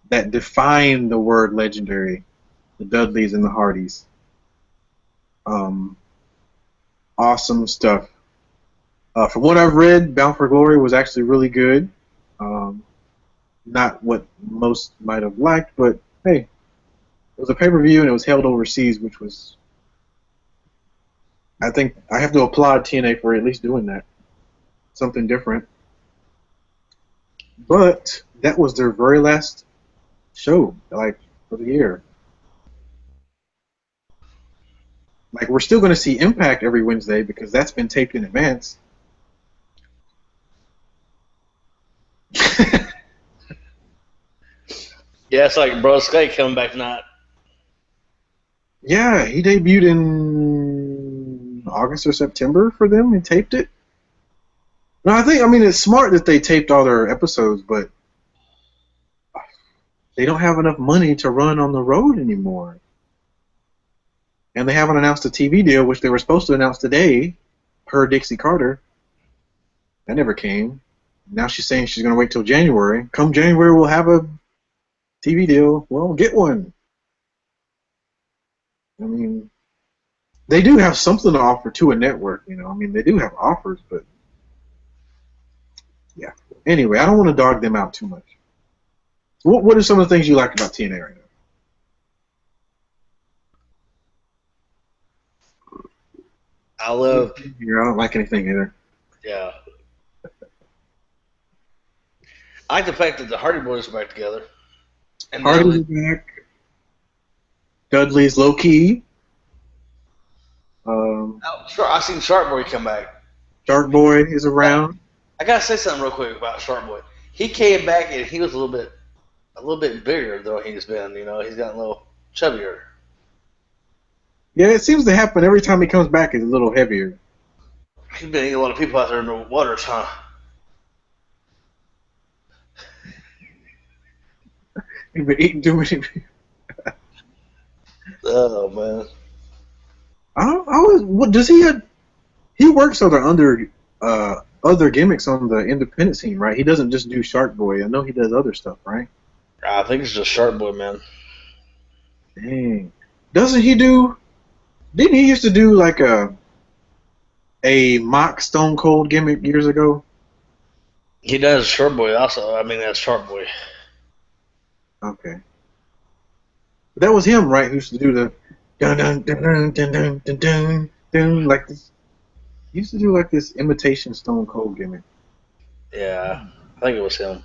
that define the word legendary, the Dudleys and the Hardys. Awesome stuff. From what I've read, Bound for Glory was actually really good. Not what most might have liked, but hey, it was a pay-per-view and it was held overseas, which was, I think I have to applaud TNA for at least doing that. Something different. But that was their very last show, for the year. We're still going to see Impact every Wednesday because that's been taped in advance. Yeah, it's like Bro Sky coming back tonight. Yeah, he debuted in August or September for them and taped it. No, it's smart that they taped all their episodes, but they don't have enough money to run on the road anymore. And they haven't announced a TV deal, which they were supposed to announce today, per Dixie Carter. That never came. Now she's saying she's going to wait till January. Come January, we'll have a TV deal. Well, get one. I mean, they do have something to offer to a network, they do have offers, but yeah. Anyway, I don't want to dog them out too much. What are some of the things you like about TNA right now? I love. Here, I don't like anything either. Yeah. I like the fact that the Hardy Boys are back together. And Hardy's back. Dudley's low key. sure, I seen Shark Boy come back. Shark Boy is around. I gotta say something real quick about Shark Boy. He came back and he was a little bit bigger than he's been. You know, he's gotten a little chubbier. Yeah, it seems to happen every time he comes back. He's a little heavier. He's been eating a lot of people out there in the waters, huh? He's been eating too many. Oh man. What does he have? He works under other gimmicks on the independent scene, right? He doesn't just do Shark Boy. I know he does other stuff, right? I think it's just Shark Boy, man. Dang. Doesn't he do? Didn't he used to do like a mock Stone Cold gimmick years ago? He does Shark Boy also. I mean, that's Shark Boy. Okay. That was him, right? Who used to do the dun dun dun dun dun dun dun dun, dun like this. He used to do like this imitation Stone Cold gimmick. Yeah, I think it was him.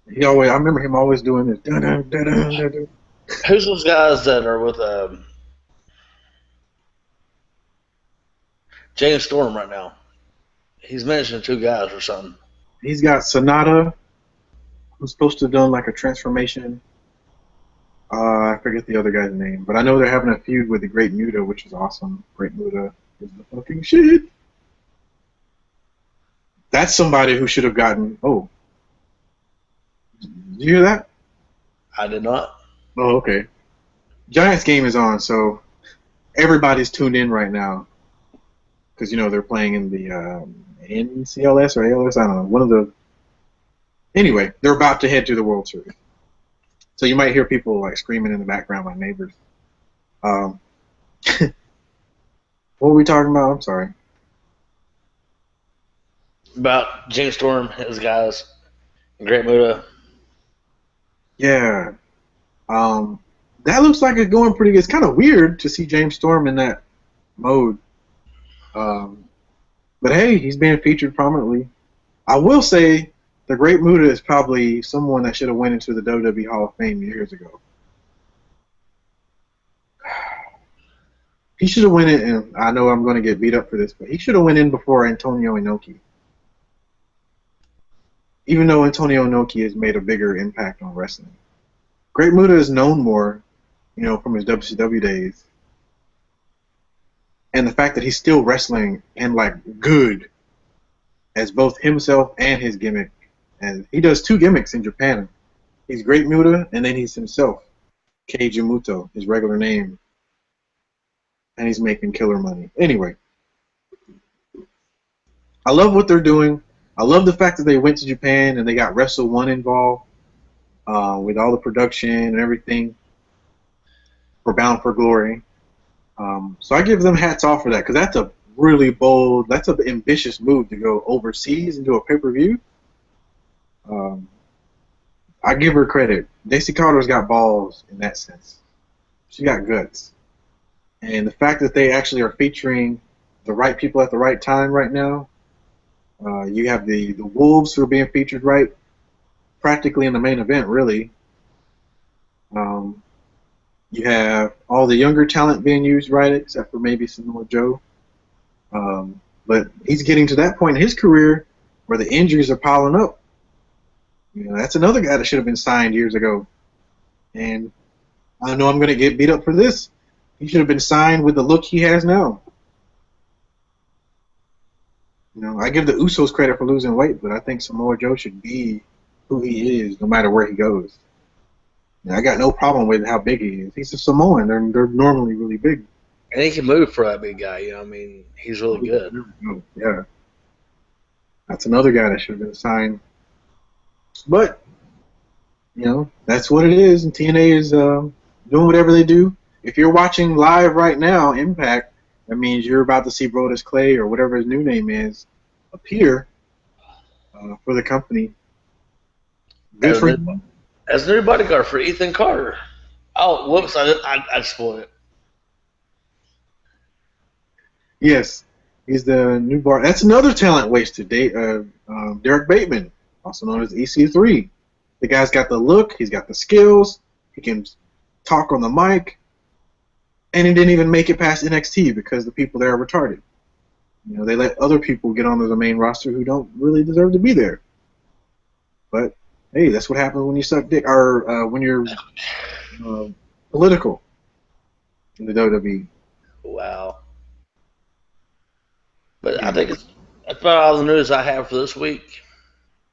I remember him always doing this. Dun dun dun dun dun dun. Who's those guys that are with James Storm right now? He's mentioning 2 guys or something. He's got Sonata, who's supposed to have done like a transformation. I forget the other guy's name, but I know they're having a feud with the Great Muta, which is awesome. Great Muta is the fucking shit. That's somebody who should have gotten. Oh, did you hear that? I did not. Oh, okay. Giants game is on, so everybody's tuned in right now because they're playing in the NCLS or ALS. I don't know. One of the. Anyway, they're about to head to the World Series. So you might hear people like screaming in the background, my neighbors. What were we talking about? I'm sorry. About James Storm, his guys, Great Muta. Yeah. That looks like it's going pretty good. It's kind of weird to see James Storm in that mode. But hey, he's being featured prominently. I will say the Great Muta is probably someone that should have went into the WWE Hall of Fame years ago. He should have went in, and I know I'm going to get beat up for this, but he should have went in before Antonio Inoki. Even though Antonio Inoki has made a bigger impact on wrestling. Great Muta is known more, from his WCW days. And the fact that he's still wrestling and, good as both himself and his gimmick. And he does 2 gimmicks in Japan. He's Great Muta, and then he's himself, Keiji Muto, his regular name. And he's making killer money. Anyway, I love what they're doing. I love the fact that they went to Japan and they got Wrestle One involved with all the production and everything for Bound for Glory. So I give them hats off for that because that's a really bold, that's an ambitious move to go overseas and do a pay-per-view. I give her credit. Daisy Carter's got balls in that sense. She got guts. And the fact that they actually are featuring the right people at the right time right now, you have the Wolves who are being featured right practically in the main event, really. You have all the younger talent being used right, except for maybe Samoa Joe. But he's getting to that point in his career where the injuries are piling up. That's another guy that should have been signed years ago. And I know I'm going to get beat up for this. He should have been signed with the look he has now. I give the Usos credit for losing weight, but I think Samoa Joe should be who he is no matter where he goes. I got no problem with how big he is. He's a Samoan. They're normally really big. And he can move for that big guy, I mean, he's really good. Yeah. That's another guy that should have been signed. But, that's what it is. And TNA is doing whatever they do. If you're watching live right now, Impact, that means you're about to see Brodus Clay or whatever his new name is appear for the company. Good for you. As a new bodyguard for Ethan Carter. Oh, whoops, I spoiled it. Yes. He's the new bar. That's another talent wasted. Derek Bateman, also known as EC3. The guy's got the look. He's got the skills. He can talk on the mic. And he didn't even make it past NXT because the people there are retarded. You know, they let other people get onto the main roster who don't really deserve to be there. But hey, that's what happens when you suck dick, or when you're political in the WWE. Wow. But I think that's about all the news I have for this week.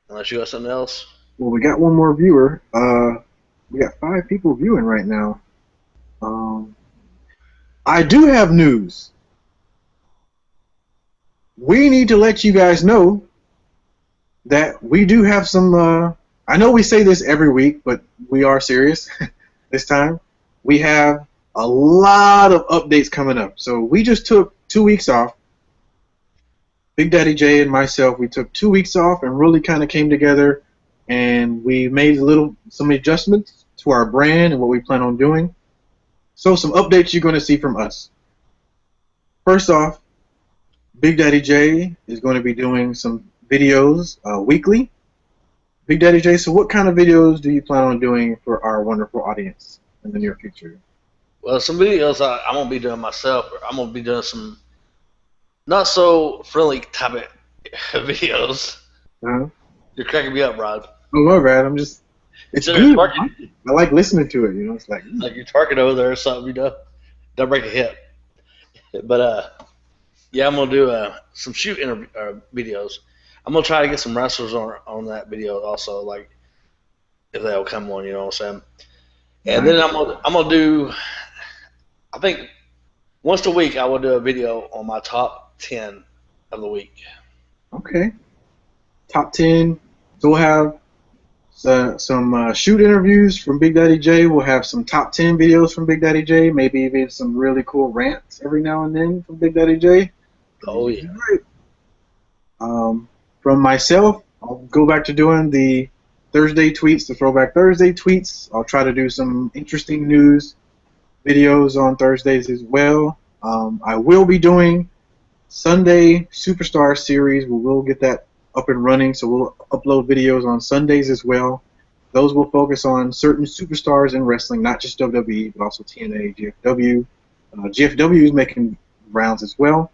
Unless you got something else. Well, we got one more viewer. We got 5 people viewing right now. I do have news. We need to let you guys know that we do have some. I know we say this every week, but we are serious this time. We have a lot of updates coming up. So we just took 2 weeks off. Big Daddy J and myself, we took 2 weeks off and really kind of came together, and we made some adjustments to our brand and what we plan on doing. So some updates you're going to see from us. First off, Big Daddy J is going to be doing some videos weekly. Big Daddy J, so what kind of videos do you plan on doing for our wonderful audience in the near future? Well, some videos I'm going to be doing myself. I'm going to be doing some not so friendly type of videos. Uh-huh. You're cracking me up, Rod. Oh, my bad. It's good. I like listening to it. You know, it's like you're twerking over there or something. You know, don't break a hip. But yeah, I'm gonna do some shoot videos. I'm gonna try to get some wrestlers on that video also, like if they'll come on. You know what I'm saying? And then I'm gonna do. I think once a week I will do a video on my top 10 of the week. Okay. Top 10. So we'll have some shoot interviews from Big Daddy J. We'll have some top 10 videos from Big Daddy J. Maybe even some really cool rants every now and then from Big Daddy J. Oh, yeah. From myself, I'll go back to doing the Thursday tweets, the Throwback Thursday tweets. I'll try to do some interesting news videos on Thursdays as well. I will be doing Sunday Superstar series. We will get that up and running, so we'll upload videos on Sundays as well. Those will focus on certain superstars in wrestling, not just WWE, but also TNA, GFW. GFW is making rounds as well.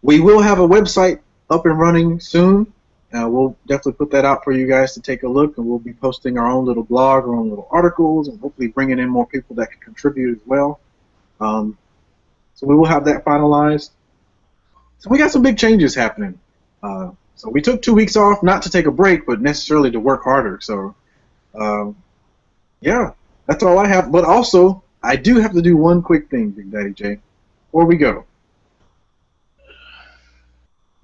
We will have a website up and running soon. We'll definitely put that out for you guys to take a look, and we'll be posting our own little blog, our own little articles, and hopefully bringing in more people that can contribute as well. So we will have that finalized. So we got some big changes happening. So we took 2 weeks off, not to take a break, but necessarily to work harder. So, yeah, that's all I have. But also, I do have to do one quick thing, Big Daddy J, before we go.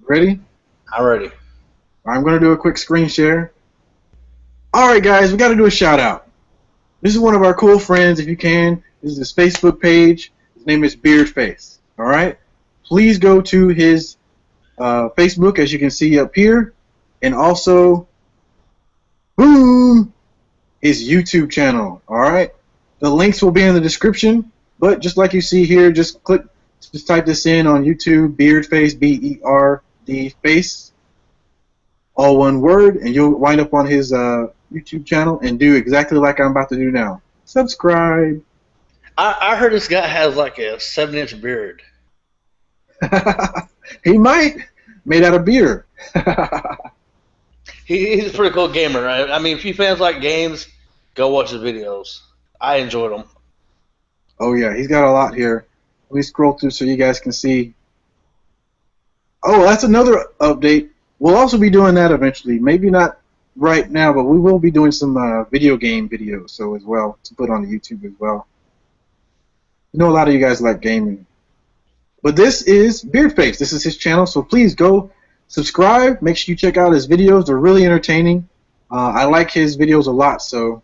Ready? I'm ready. I'm going to do a quick screen share. All right, guys, we got to do a shout-out. This is one of our cool friends, if you can. This is his Facebook page. His name is BrianB. All right? Please go to his Facebook, as you can see up here, and also, boom, his YouTube channel. All right? The links will be in the description, but just like you see here, just type this in on YouTube, BeardFace, B-E-R-D face, all one word, and you'll wind up on his YouTube channel and do exactly like I'm about to do now. Subscribe. I heard this guy has like a 7-inch beard. He might. Made out of beer. He's a pretty cool gamer, right? I mean, if you fans like games, go watch his videos. I enjoyed them. Oh, yeah. He's got a lot here. Let me scroll through so you guys can see. Oh, that's another update. We'll also be doing that eventually. Maybe not right now, but we will be doing some video game videos so as well to put on YouTube as well. I know a lot of you guys like gaming. But this is BeardFace. This is his channel, so please go subscribe. Make sure you check out his videos. They're really entertaining. I like his videos a lot, so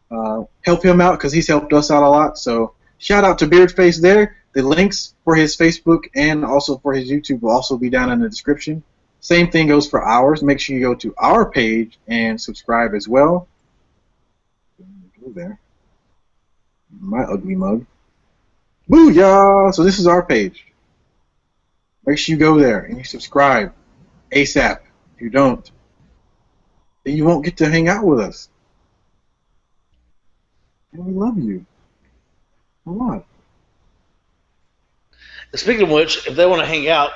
help him out because he's helped us out a lot. So shout out to BeardFace there. The links for his Facebook and also for his YouTube will also be down in the description. Same thing goes for ours. Make sure you go to our page and subscribe as well. Go there. My ugly mug. Booyah! So this is our page. make sure you go there and you subscribe ASAP. If you don't, then you won't get to hang out with us. And we love you a lot. Speaking of which, if they want to hang out,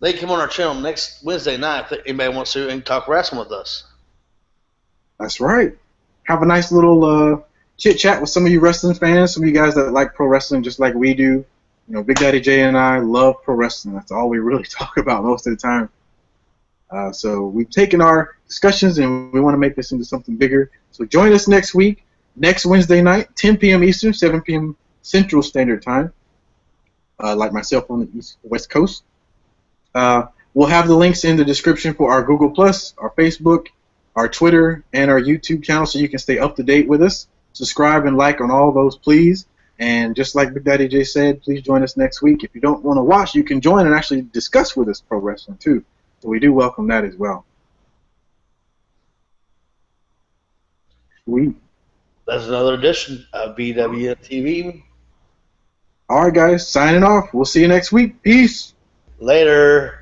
they can come on our channel next Wednesday night if anybody wants to and talk wrestling with us. That's right. Have a nice little chit chat with some of you wrestling fans, some of you guys that like pro wrestling just like we do. You know, Big Daddy J and I love pro wrestling. That's all we really talk about most of the time. So we've taken our discussions and we want to make this into something bigger. So join us next week, next Wednesday night, 10 p.m. Eastern, 7 p.m. Central Standard Time, like myself on the West Coast. We'll have the links in the description for our Google+, our Facebook, our Twitter, and our YouTube channel so you can stay up to date with us. Subscribe and like on all those, please. And just like Big Daddy J said, please join us next week. If you don't want to watch, you can join and actually discuss with us pro wrestling too. So we do welcome that as well. Sweet. That's another edition of BWNtv. All right, guys, signing off. We'll see you next week. Peace. Later.